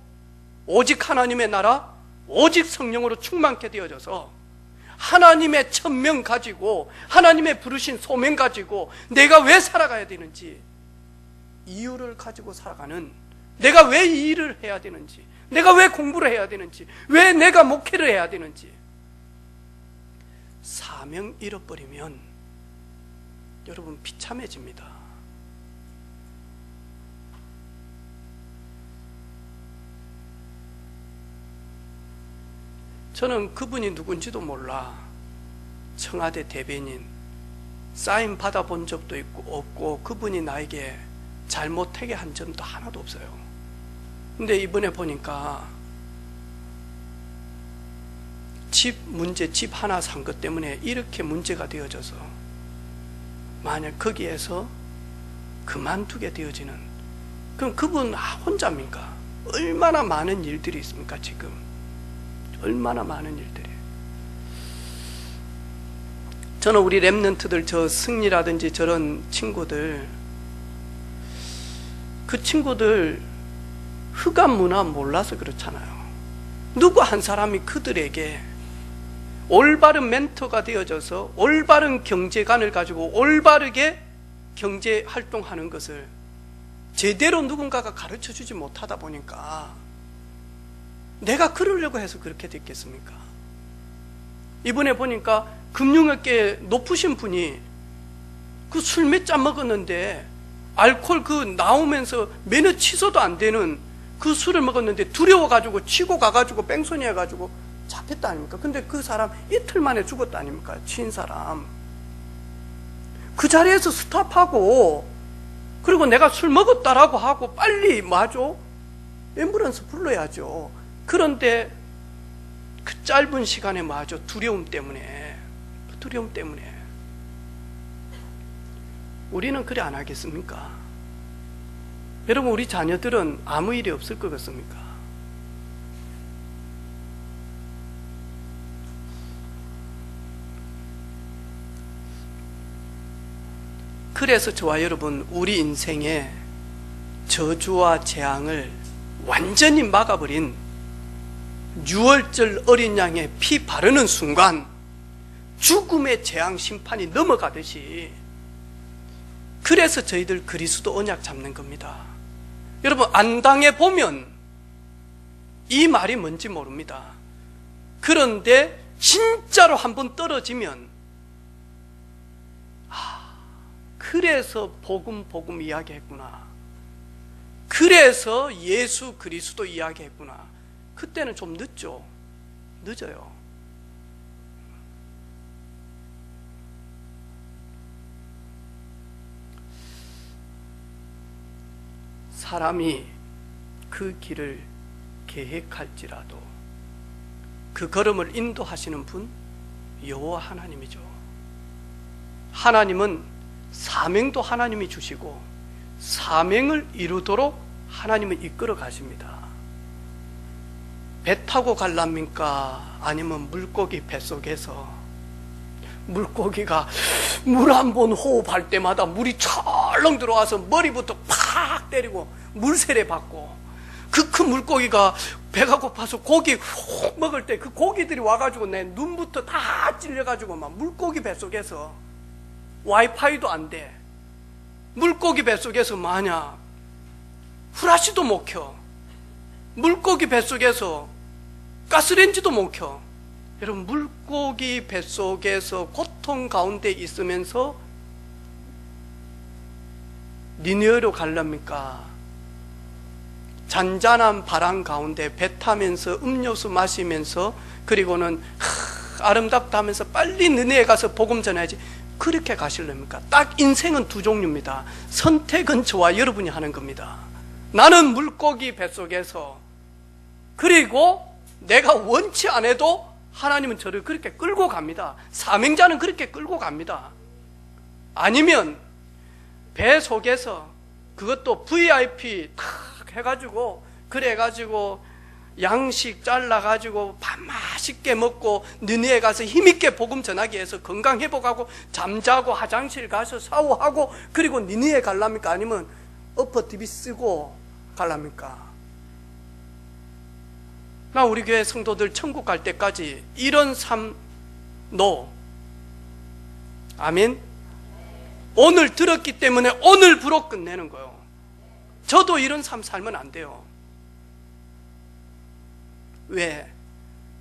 오직 하나님의 나라, 오직 성령으로 충만케 되어져서 하나님의 천명 가지고, 하나님의 부르신 소명 가지고 내가 왜 살아가야 되는지, 이유를 가지고 살아가는, 내가 왜 이 일을 해야 되는지, 내가 왜 공부를 해야 되는지, 왜 내가 목회를 해야 되는지. 사명 잃어버리면 여러분 비참해집니다. 저는 그분이 누군지도 몰라. 청와대 대변인, 사인 받아본 적도 없고 그분이 나에게 잘못하게 한 점도 하나도 없어요. 근데 이번에 보니까 집 하나 산 것 때문에 이렇게 문제가 되어져서 만약 거기에서 그만두게 되어지는, 그럼 그분 혼자입니까? 얼마나 많은 일들이 있습니까? 지금 얼마나 많은 일들이. 저는 우리 랩런트들, 저 승리라든지 저런 친구들, 그 친구들 흑암 문화 몰라서 그렇잖아요. 누구 한 사람이 그들에게 올바른 멘토가 되어져서 올바른 경제관을 가지고 올바르게 경제 활동하는 것을 제대로 누군가가 가르쳐 주지 못하다 보니까 내가 그러려고 해서 그렇게 됐겠습니까? 이번에 보니까 금융업계 높으신 분이 그 술 몇 잔 먹었는데 알코올 그 나오면서 면허 취소도 안 되는 그 술을 먹었는데 두려워가지고 치고 가가지고 뺑소니 해가지고 잡혔다 아닙니까? 근데 그 사람 이틀 만에 죽었다 아닙니까? 친 사람. 그 자리에서 스탑하고, 그리고 내가 술 먹었다라고 하고 빨리 뭐하죠? 앰뷸런스 불러야죠. 그런데 그 짧은 시간에 뭐하죠? 두려움 때문에. 우리는 그래 안 하겠습니까? 여러분, 우리 자녀들은 아무 일이 없을 것 같습니까? 그래서 저와 여러분, 우리 인생의 저주와 재앙을 완전히 막아버린 6월절 어린 양의 피 바르는 순간 죽음의 재앙 심판이 넘어가듯이, 그래서 저희들 그리스도 언약 잡는 겁니다. 여러분, 안 당해보면 이 말이 뭔지 모릅니다. 그런데 진짜로 한번 떨어지면, 그래서 복음 이야기했구나, 그래서 예수 그리스도 이야기했구나. 그때는 좀 늦어요. 사람이 그 길을 계획할지라도 그 걸음을 인도하시는 분 여호와 하나님이죠. 하나님은 사명도 하나님이 주시고 사명을 이루도록 하나님은 이끌어 가십니다. 배 타고 갈랍니까? 아니면 물고기 뱃속에서, 물고기가 물 한 번 호흡할 때마다 물이 철렁 들어와서 머리부터 팍 때리고 물세례 받고, 그 큰 물고기가 배가 고파서 고기 훅 먹을 때 그 고기들이 와가지고 내 눈부터 다 찔려가지고 막 물고기 뱃속에서 와이파이도 안 돼. 물고기 뱃속에서 만약 후라시도 못 켜. 물고기 뱃속에서 가스레인지도 못 켜. 여러분, 물고기 뱃속에서 고통 가운데 있으면서 니느웨로 갈랍니까? 잔잔한 바람 가운데 배 타면서 음료수 마시면서, 그리고는 아름답다 하면서 빨리 니느웨 가서 복음 전해야지, 그렇게 가실랍니까? 딱 인생은 두 종류입니다. 선택은 저와 여러분이 하는 겁니다. 나는 물고기 뱃속에서, 그리고 내가 원치 않아도 하나님은 저를 그렇게 끌고 갑니다. 사명자는 그렇게 끌고 갑니다. 아니면 배 속에서, 그것도 VIP 탁 해가지고, 그래가지고 양식 잘라가지고 밥 맛있게 먹고 니느웨 가서 힘있게 복음 전하기 위해서 건강 회복하고 잠자고 화장실 가서 샤워하고, 그리고 니느웨 갈랍니까? 아니면 엎어 TV 쓰고 갈랍니까? 나 우리 교회 성도들 천국 갈 때까지 이런 삶 아멘? 오늘 들었기 때문에 오늘부로 끝내는 거예요. 저도 이런 삶 살면 안 돼요. 왜?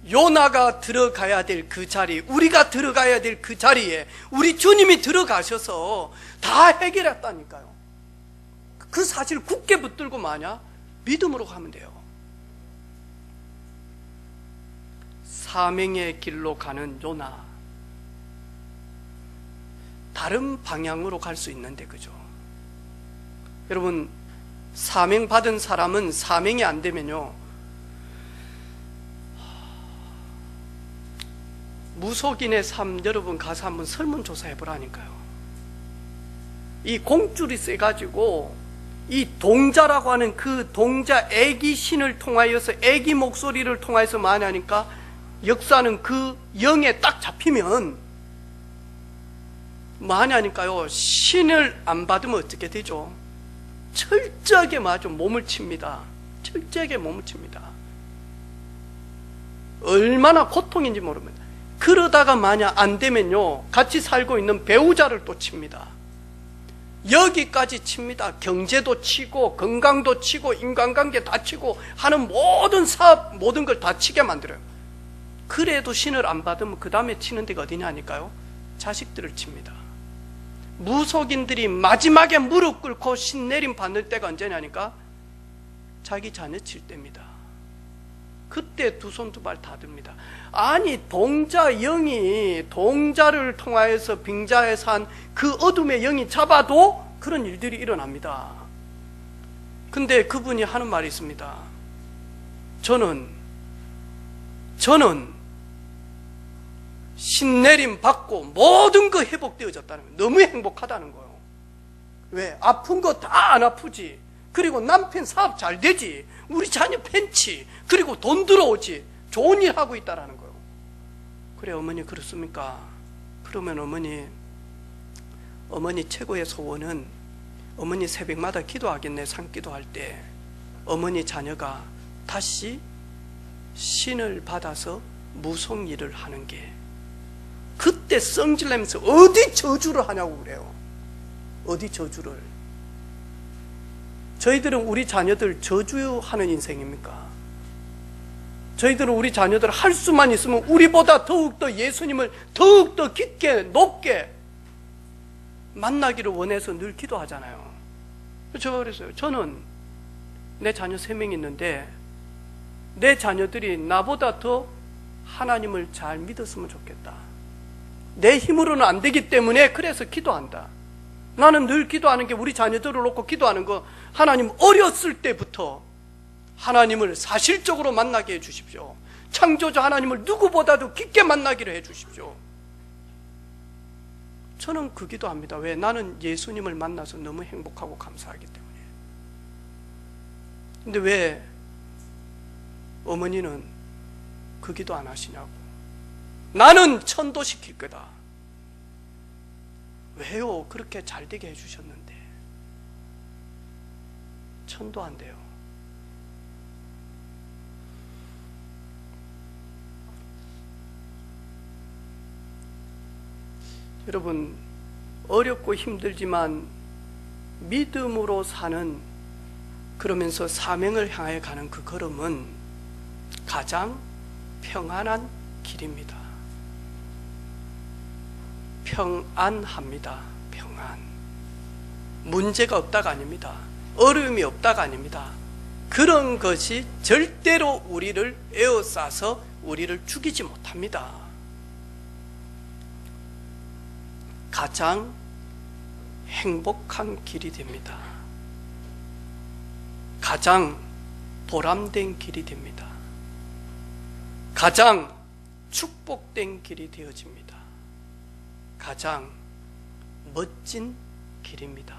요나가 들어가야 될 그 자리, 우리가 들어가야 될 그 자리에 우리 주님이 들어가셔서 다 해결했다니까요. 그 사실 굳게 붙들고 마냐? 믿음으로 가면 돼요. 사명의 길로 가는 요나, 다른 방향으로 갈 수 있는데, 그죠? 여러분, 사명 받은 사람은 사명이 안 되면요, 무속인의 삶, 여러분 가서 한번 설문조사 해보라니까요. 이 공줄이 세가지고 이 동자라고 하는 그 동자 애기 신을 통하여서 애기 목소리를 통하여서 많이 하니까 역사는 그 영에 딱 잡히면 많이 하니까요, 신을 안 받으면 어떻게 되죠? 철저하게 마저 몸을 칩니다. 철저하게 몸을 칩니다. 얼마나 고통인지 모릅니다. 그러다가 만약 안 되면요, 같이 살고 있는 배우자를 또 칩니다. 여기까지 칩니다. 경제도 치고 건강도 치고 인간관계 다 치고 하는 모든 사업, 모든 걸 다 치게 만들어요. 그래도 신을 안 받으면 그 다음에 치는 데가 어디냐니까요? 자식들을 칩니다. 무속인들이 마지막에 무릎 꿇고 신내림 받는 때가 언제냐니까? 자기 자녀 칠 때입니다. 그때 두 손 두 발 다 듭니다. 아니, 동자 영이 동자를 통하여서 빙자에 산 그 어둠의 영이 잡아도 그런 일들이 일어납니다. 근데 그분이 하는 말이 있습니다. 저는 신내림 받고 모든 거 회복되어졌다는 거예요. 너무 행복하다는 거예요. 왜? 아픈 거 다 안 아프지. 그리고 남편 사업 잘 되지. 우리 자녀 팬치. 그리고 돈 들어오지. 좋은 일 하고 있다라는 거예요. 그래, 어머니 그렇습니까? 그러면 어머니 최고의 소원은, 어머니 새벽마다 기도하겠네. 산기도할 때 어머니 자녀가 다시 신을 받아서 무속 일을 하는 게, 그때 성질내면서 어디 저주를 하냐고 그래요. 어디 저주를. 저희들은 우리 자녀들 저주하는 인생입니까? 저희들은 우리 자녀들 할 수만 있으면 우리보다 더욱더 예수님을 더욱더 깊게 높게 만나기를 원해서 늘 기도하잖아요. 제가 그랬어요. 저는 내 자녀 3명 있는데 내 자녀들이 나보다 더 하나님을 잘 믿었으면 좋겠다. 내 힘으로는 안 되기 때문에 그래서 기도한다. 나는 늘 기도하는 게, 우리 자녀들을 놓고 기도하는 거, 하나님 어렸을 때부터 하나님을 사실적으로 만나게 해주십시오. 창조자 하나님을 누구보다도 깊게 만나기를 해주십시오. 저는 그 기도합니다. 왜? 나는 예수님을 만나서 너무 행복하고 감사하기 때문에. 근데 왜 어머니는 그 기도 안 하시냐고. 나는 천도시킬 거다. 왜요? 그렇게 잘 되게 해주셨는데. 천도 안 돼요. 여러분, 어렵고 힘들지만 믿음으로 사는, 그러면서 사명을 향해 가는 그 걸음은 가장 평안한 길입니다. 평안합니다. 평안. 문제가 없다가 아닙니다. 어려움이 없다가 아닙니다. 그런 것이 절대로 우리를 에워싸서 우리를 죽이지 못합니다. 가장 행복한 길이 됩니다. 가장 보람된 길이 됩니다. 가장 축복된 길이 되어집니다. 가장 멋진 길입니다.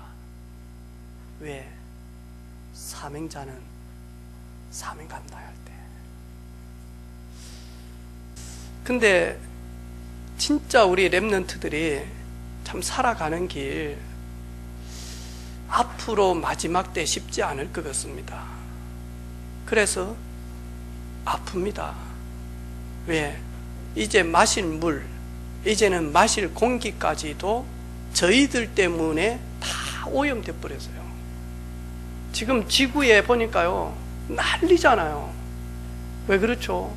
왜? 사명자는 사명 감당할 때. 근데 진짜 우리 렘넌트들이 참 살아가는 길, 앞으로 마지막 때 쉽지 않을 것 같습니다. 그래서 아픕니다. 왜? 이제 마실 물, 이제는 마실 공기까지도 저희들 때문에 다 오염돼 버렸어요. 지금 지구에 보니까요, 난리잖아요. 왜 그렇죠?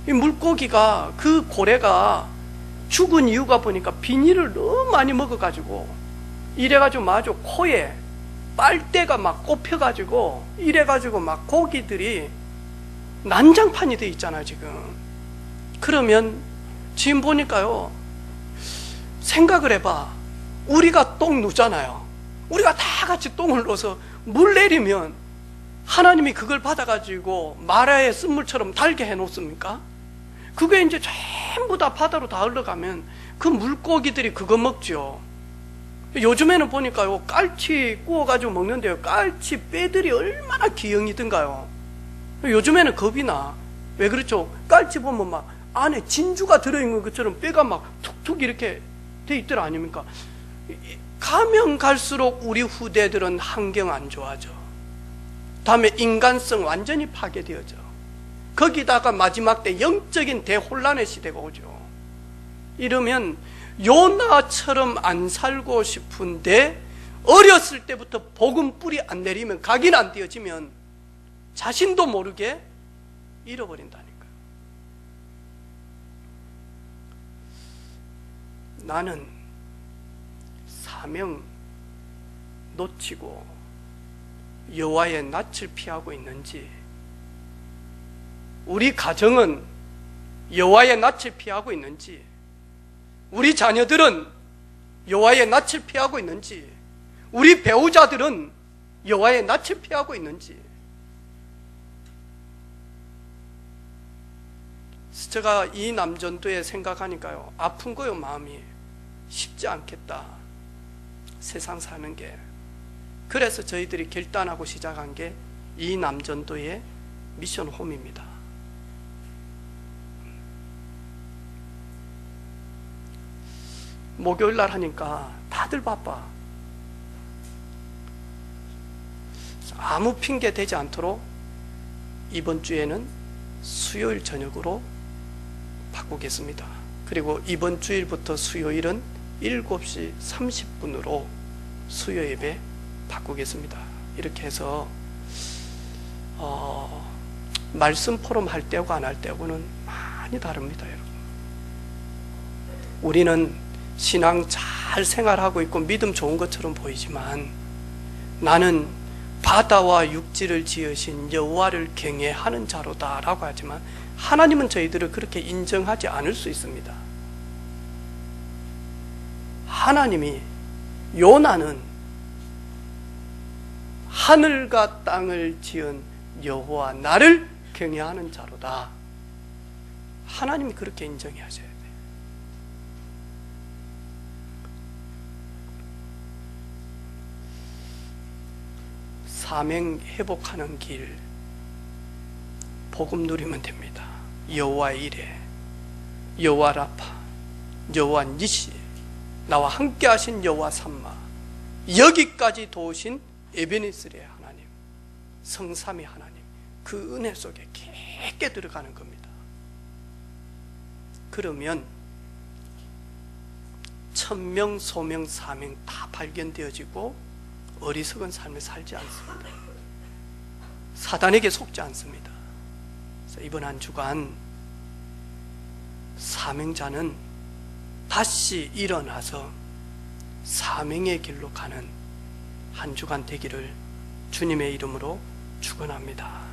이 물고기가, 그 고래가 죽은 이유가 보니까 비닐을 너무 많이 먹어가지고, 이래가지고 마저 코에 빨대가 막 꼽혀가지고, 이래가지고 막 고기들이 난장판이 돼 있잖아요, 지금. 그러면 지금 보니까요, 생각을 해봐. 우리가 똥 누잖아요. 우리가 다 같이 똥을 넣어서 물 내리면 하나님이 그걸 받아가지고 마라의 쓴물처럼 달게 해놓습니까? 그게 이제 전부 다 바다로 다 흘러가면 그 물고기들이 그거 먹죠. 요즘에는 보니까요, 깔치 구워가지고 먹는데요, 깔치 뼈들이 얼마나 기형이든가요. 요즘에는 겁이 나. 왜 그렇죠? 깔치 보면 막 안에 진주가 들어있는 것처럼 뼈가 막 툭툭 이렇게 돼 있더라 아닙니까? 가면 갈수록 우리 후대들은 환경 안 좋아져. 다음에 인간성 완전히 파괴되어져. 거기다가 마지막 때 영적인 대혼란의 시대가 오죠. 이러면 요나처럼 안 살고 싶은데 어렸을 때부터 복음 뿌리 안 내리면, 각인 안 띄어지면 자신도 모르게 잃어버린다니까요. 나는 사명 놓치고 여호와의 낯을 피하고 있는지, 우리 가정은 여호와의 낯을 피하고 있는지, 우리 자녀들은 여호와의 낯을 피하고 있는지, 우리 배우자들은 여호와의 낯을 피하고 있는지. 제가 이 남전도에 생각하니까요, 아픈 거요. 마음이 쉽지 않겠다, 세상 사는 게. 그래서 저희들이 결단하고 시작한 게 이 남전도의 미션 홈입니다. 목요일 날 하니까 다들 바빠. 아무 핑계 대지 않도록 이번 주에는 수요일 저녁으로 바꾸겠습니다. 그리고 이번 주일부터 수요일은 7시 30분으로 수요 예배 바꾸겠습니다. 이렇게 해서 말씀 포럼 할 때하고 안 할 때하고는 많이 다릅니다, 여러분. 우리는 신앙 잘 생활하고 있고 믿음 좋은 것처럼 보이지만, 나는 바다와 육지를 지으신 여호와를 경외하는 자로다 라고 하지만, 하나님은 저희들을 그렇게 인정하지 않을 수 있습니다. 하나님이, 요나는 하늘과 땅을 지은 여호와 나를 경외하는 자로다, 하나님이 그렇게 인정해 하셔야 돼요. 사명 회복하는 길, 복음 누리면 됩니다. 여호와 이레, 여호와 라파, 여호와 니시, 나와 함께 하신 여호와 삼마, 여기까지 도우신 에베네셀의 하나님, 성삼위 하나님, 그 은혜 속에 깊게 들어가는 겁니다. 그러면 천명, 소명, 사명 다 발견되어지고 어리석은 삶을 살지 않습니다. 사단에게 속지 않습니다. 그래서 이번 한 주간 사명자는 다시 일어나서 사명의 길로 가는 한 주간 되기를 주님의 이름으로 축원합니다.